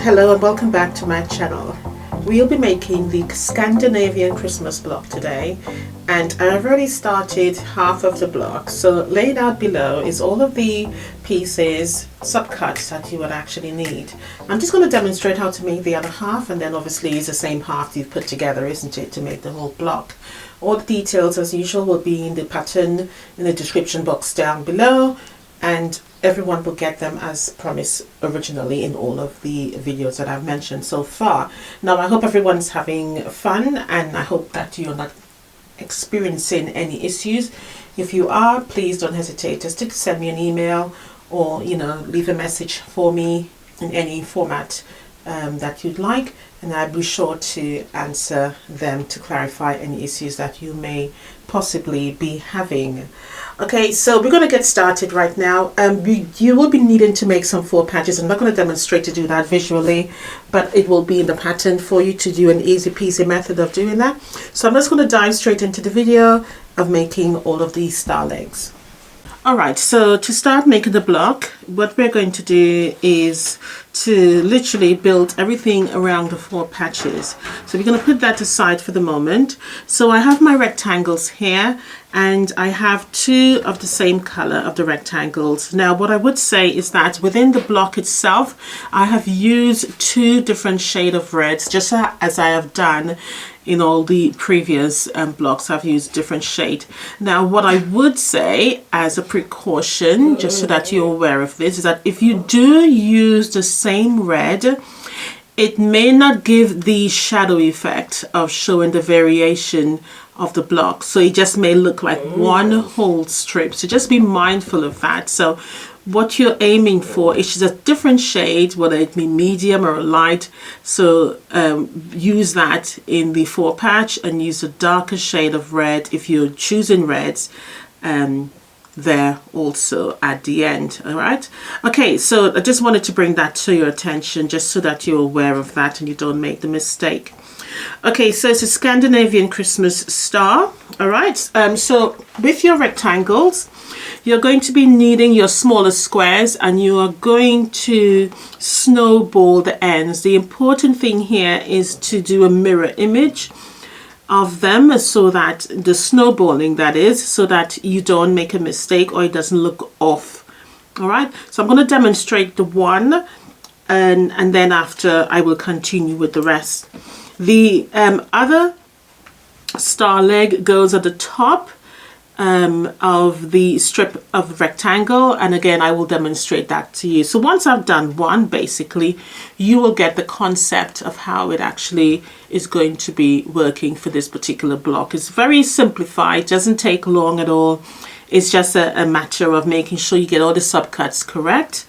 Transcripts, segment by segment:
hello and welcome back to my channel. We'll be making the Scandinavian Christmas block today, and I've already started half of the block. So laid out below is all of the pieces, subcuts that you would actually need. I'm just going to demonstrate how to make the other half, and then obviously it's the same half you've put together, isn't it, to make the whole block. All the details as usual will be in the pattern in the description box down below, and everyone will get them as promised originally in all of the videos that I've mentioned so far. Now I hope everyone's having fun, and I hope that you're not experiencing any issues. If you are, please don't hesitate just to send me an email or leave a message for me in any format that you'd like, and I'll be sure to answer them to clarify any issues that you may possibly be having. Okay, so we're going to get started right now. You will be needing to make some 4 patches. I'm not going to demonstrate to do that visually, but it will be in the pattern for you to do an easy peasy method of doing that. So I'm just going to dive straight into the video of making all of these star legs. Alright, so to start making the block, what we're going to do is to literally build everything around the 4 patches. So we're going to put that aside for the moment. So I have my rectangles here, and I have 2 of the same color of the rectangles. Now what I would say is that within the block itself, I have used 2 different shades of reds, just as I have done in all the previous blocks. I've used different shade. Now what I would say as a precaution, just so that you're aware of this, is that if you do use the same red, it may not give the shadow effect of showing the variation of the block, so it just may look like one whole strip. So just be mindful of that. So what you're aiming for is just a different shade, whether it be medium or light. So use that in the 4 patch, and use a darker shade of red if you're choosing reds there also at the end. All right, okay, so I just wanted to bring that to your attention just so that you're aware of that and you don't make the mistake. Okay, so it's a Scandinavian Christmas star. All right, so with your rectangles, you're going to be needing your smaller squares, and you are going to snowball the ends. The important thing here is to do a mirror image of them, so that the snowballing, that is, so that you don't make a mistake or it doesn't look off. All right, so I'm going to demonstrate the one, and then after I will continue with the rest. The other star leg goes at the top of the strip of rectangle, and again I will demonstrate that to you. So once I've done one, basically you will get the concept of how it actually is going to be working for this particular block. It's very simplified, doesn't take long at all. It's just a matter of making sure you get all the subcuts correct,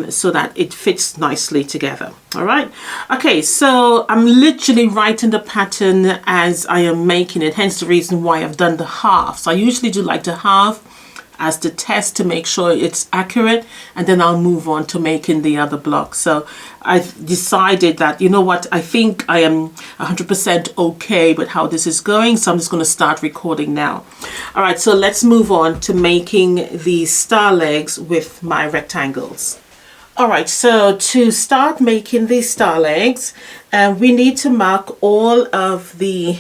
so that it fits nicely together. All right, okay, so I'm literally writing the pattern as I am making it, hence the reason why I've done the half. So I usually do like the half as the test to make sure it's accurate, and then I'll move on to making the other block. So I've decided that, you know what, I think I am 100% okay with how this is going, so I'm just going to start recording now. All right, so let's move on to making the star legs with my rectangles. All right, so to start making these star legs, we need to mark all of the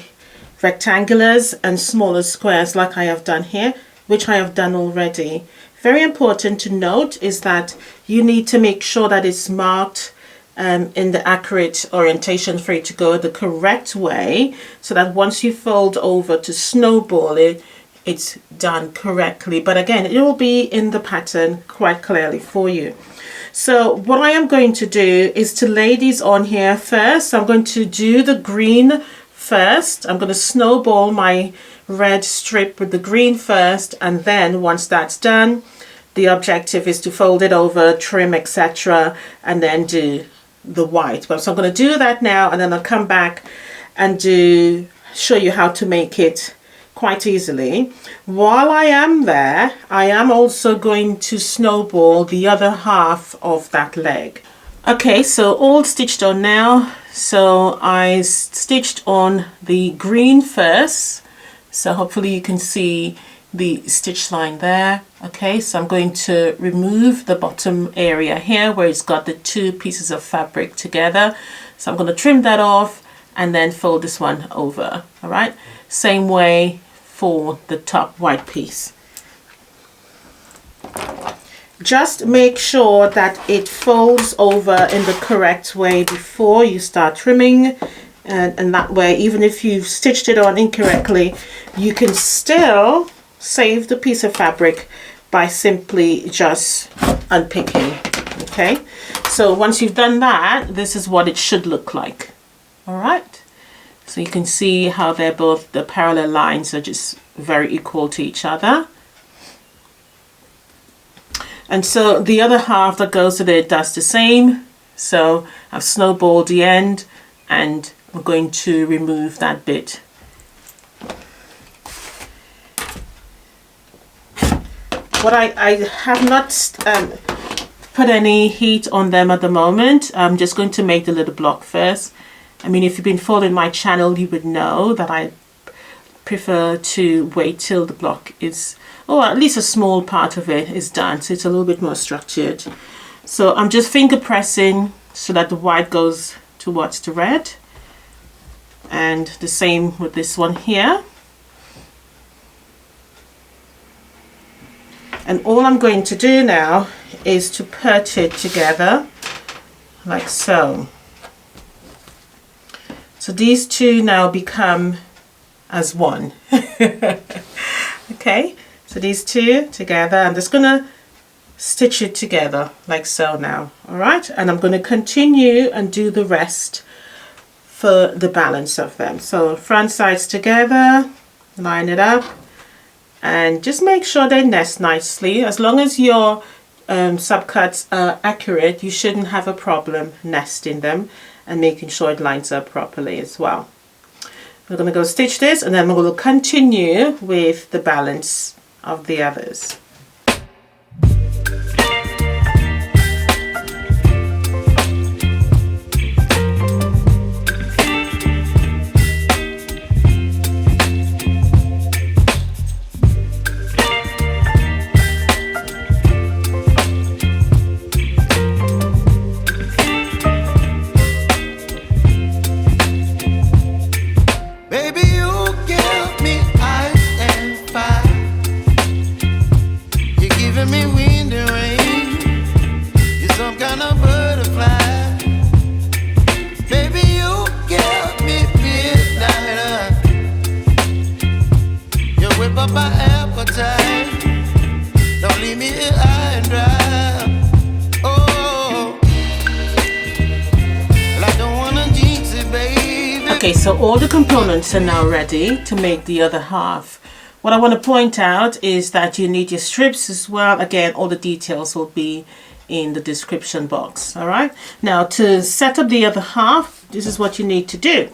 rectangulars and smaller squares like I have done here, which I have done already. Very important to note is that you need to make sure that it's marked in the accurate orientation for it to go the correct way, so that once you fold over to snowball it, it's done correctly. But again, it will be in the pattern quite clearly for you. So what I am going to do is to lay these on here first. I'm going to do the green first. I'm going to snowball my red strip with the green first, and then once that's done, the objective is to fold it over, trim, etc., and then do the white. So I'm going to do that now, and then I'll come back and show you how to make it quite easily. While I am there, I am also going to snowball the other half of that leg. Okay, so all stitched on now. So I stitched on the green first, so hopefully you can see the stitch line there. Okay, so I'm going to remove the bottom area here where it's got the two pieces of fabric together. So I'm going to trim that off and then fold this one over. All right, same way for the top white piece. Just make sure that it folds over in the correct way before you start trimming, and that way, even if you've stitched it on incorrectly, you can still save the piece of fabric by simply just unpicking. Okay, so once you've done that, this is what it should look like. All right, so you can see how they're both, the parallel lines are just very equal to each other. And so the other half that goes with it does the same. So I've snowballed the end and we're going to remove that bit. What I have not put any heat on them at the moment. I'm just going to make the little block first. I mean, if you've been following my channel, you would know that I prefer to wait till the block is, or at least a small part of it is done, so it's a little bit more structured. So I'm just finger pressing so that the white goes towards the red, and the same with this one here. And all I'm going to do now is to put it together like so. So these two now become as one. Okay, so these two together, I'm just gonna stitch it together like so now. All right, and I'm going to continue and do the rest for the balance of them. So front sides together, line it up, and just make sure they nest nicely. As long as your subcuts are accurate, you shouldn't have a problem nesting them and making sure it lines up properly as well. We're going to go stitch this, and then we're going to continue with the balance of the others. Okay, so all the components are now ready to make the other half. What I want to point out is that you need your strips as well. Again, all the details will be in the description box. All right, now to set up the other half, this is what you need to do.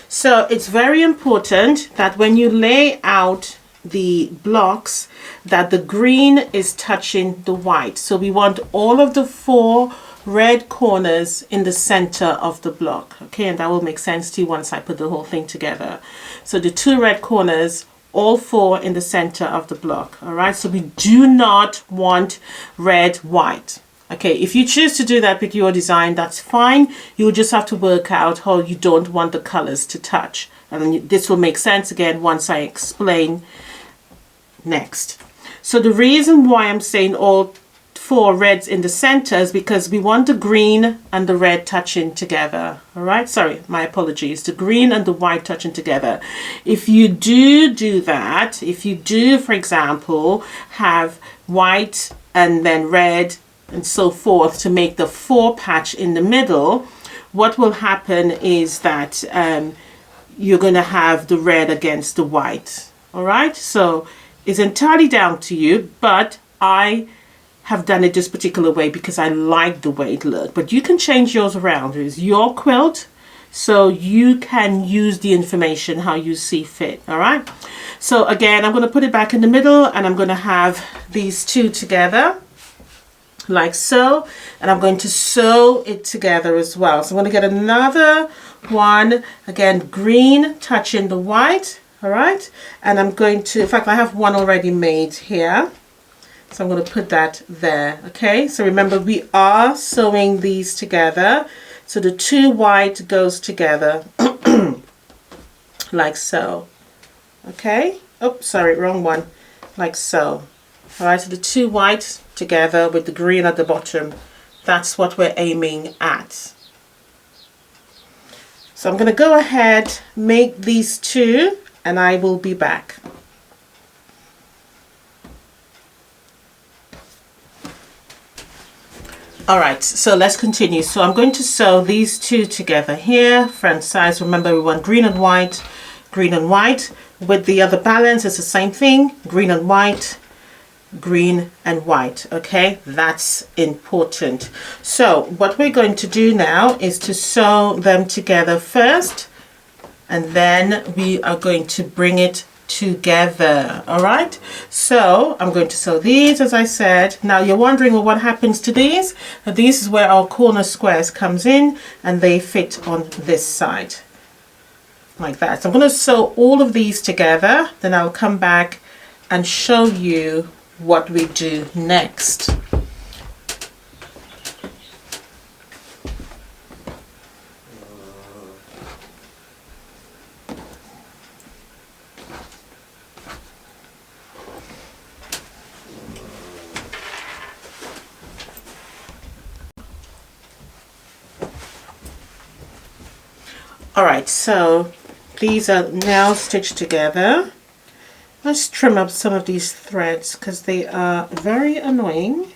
So it's very important that when you lay out the blocks, that the green is touching the white. So we want all of the 4 red corners in the center of the block. Okay, and that will make sense to you once I put the whole thing together. So the 2 red corners, all 4 in the center of the block. All right, so we do not want red, white. Okay, if you choose to do that with your design, that's fine. You'll just have to work out how you don't want the colors to touch. And then this will make sense again once I explain next. So the reason why I'm saying all 4 reds in the center is because we want the green and the red touching together. All right, sorry, my apologies, the green and the white touching together. If you do that, if you do, for example, have white and then red and so forth to make the 4 patch in the middle, what will happen is that you're going to have the red against the white. All right, so it's entirely down to you, but I have done it this particular way because I like the way it looked. But you can change yours around. It's your quilt, so you can use the information how you see fit. All right, so again, I'm going to put it back in the middle, and I'm going to have these 2 together like so, and I'm going to sew it together as well. So I'm going to get another one, again, green touching the white, All right, and I'm going to, in fact, I have one already made here. So I'm going to put that there. Okay, so remember we are sewing these together. So the 2 white goes together like so. Okay, oh sorry, wrong one, like so. All right, so the 2 white together with the green at the bottom, that's what we're aiming at. So I'm going to go ahead, make these 2, and I will be back. All right, so let's continue. So I'm going to sew these 2 together here, front sides. Remember, we want green and white, green and white. With the other balance, it's the same thing, green and white, green and white. Okay, that's important. So what we're going to do now is to sew them together first, and then we are going to bring it together. All right, so I'm going to sew these, as I said. Now you're wondering, well, what happens to these? Now, this is where our corner squares comes in, and they fit on this side like that. So I'm going to sew all of these together, then I'll come back and show you what we do next. All right, so these are now stitched together. Let's trim up some of these threads because they are very annoying.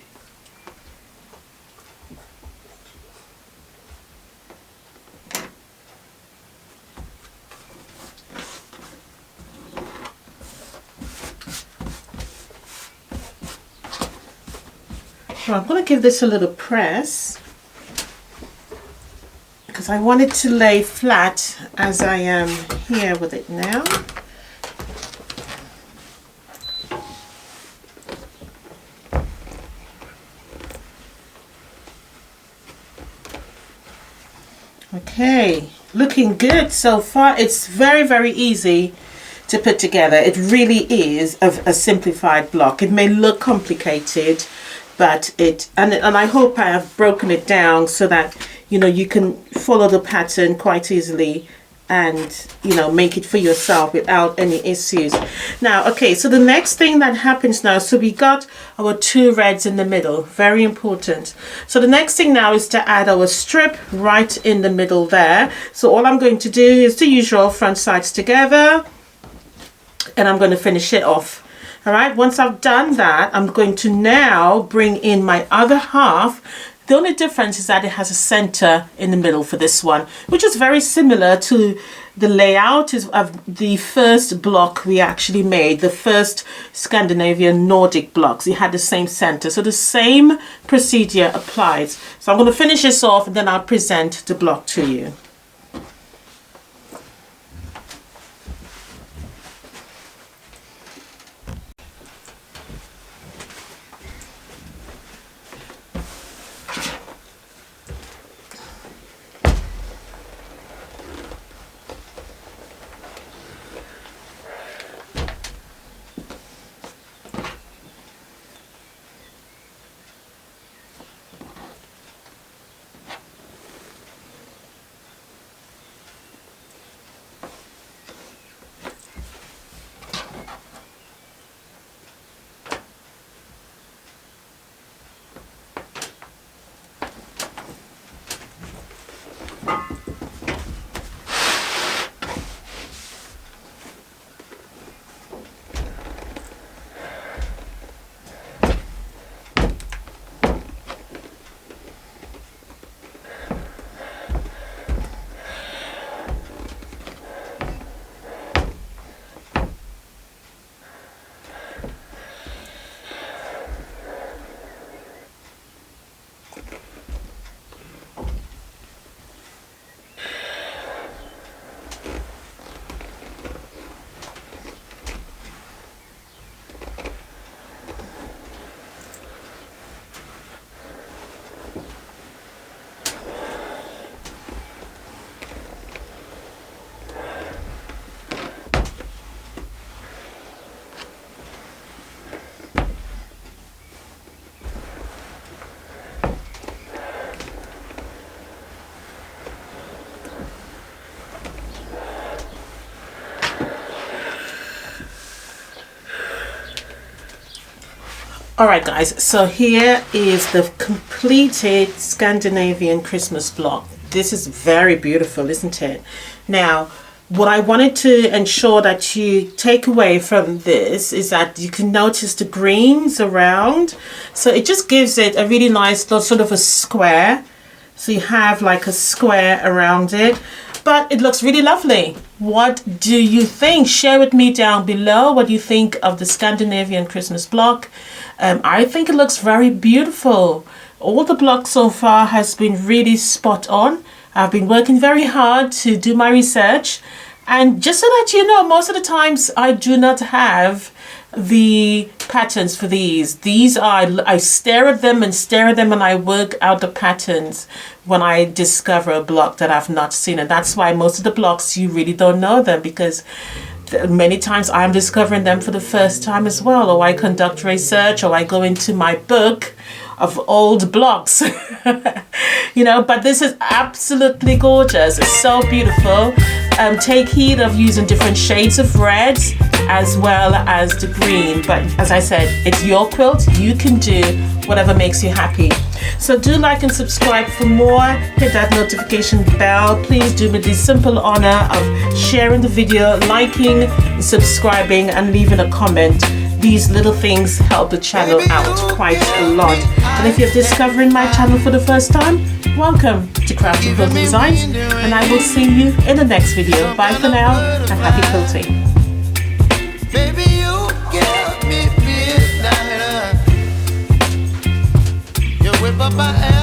So I'm going to give this a little press because I want it to lay flat as I am here with it now. Okay, looking good so far. It's very, very easy to put together. It really is a simplified block. It may look complicated, but and I hope I have broken it down so that you can follow the pattern quite easily and make it for yourself without any issues. Now, okay, so the next thing that happens now, so we got our 2 reds in the middle, very important. So the next thing now is to add our strip right in the middle there. So all I'm going to do is the usual front sides together, and I'm going to finish it off. All right, once I've done that, I'm going to now bring in my other half. The only difference is that it has a center in the middle for this one, which is very similar to the layout of the first block we actually made, the first Scandinavian Nordic blocks. It had the same center, so the same procedure applies. So I'm going to finish this off, and then I'll present the block to you. Alright guys, so here is the completed Scandinavian Christmas block. This is very beautiful, isn't it? Now, what I wanted to ensure that you take away from this is that you can notice the greens around. So it just gives it a really nice sort of a square. So you have like a square around it, but it looks really lovely. What do you think? Share with me down below what you think of the Scandinavian Christmas block. I think it looks very beautiful. All the blocks so far has been really spot on. I've been working very hard to do my research, and just so that you know, most of the times I do not have the patterns for these. These are, I stare at them and I work out the patterns when I discover a block that I've not seen. And that's why most of the blocks you really don't know them, because many times I'm discovering them for the first time as well, or I conduct research, or I go into my book of old blocks. You know, but this is absolutely gorgeous. It's so beautiful. Take heed of using different shades of reds as well as the green, but as I said, it's your quilt. You can do whatever makes you happy. So do like and subscribe for more. Hit that notification bell. Please do me the simple honor of sharing the video, liking, subscribing, and leaving a comment. These little things help the channel out quite a lot. And if you're discovering my channel for the first time, welcome to Crafting Quilting Designs, and I will see you in the next video. Bye for now, and happy quilting. Baby, you give me midnight. You whip up my ass.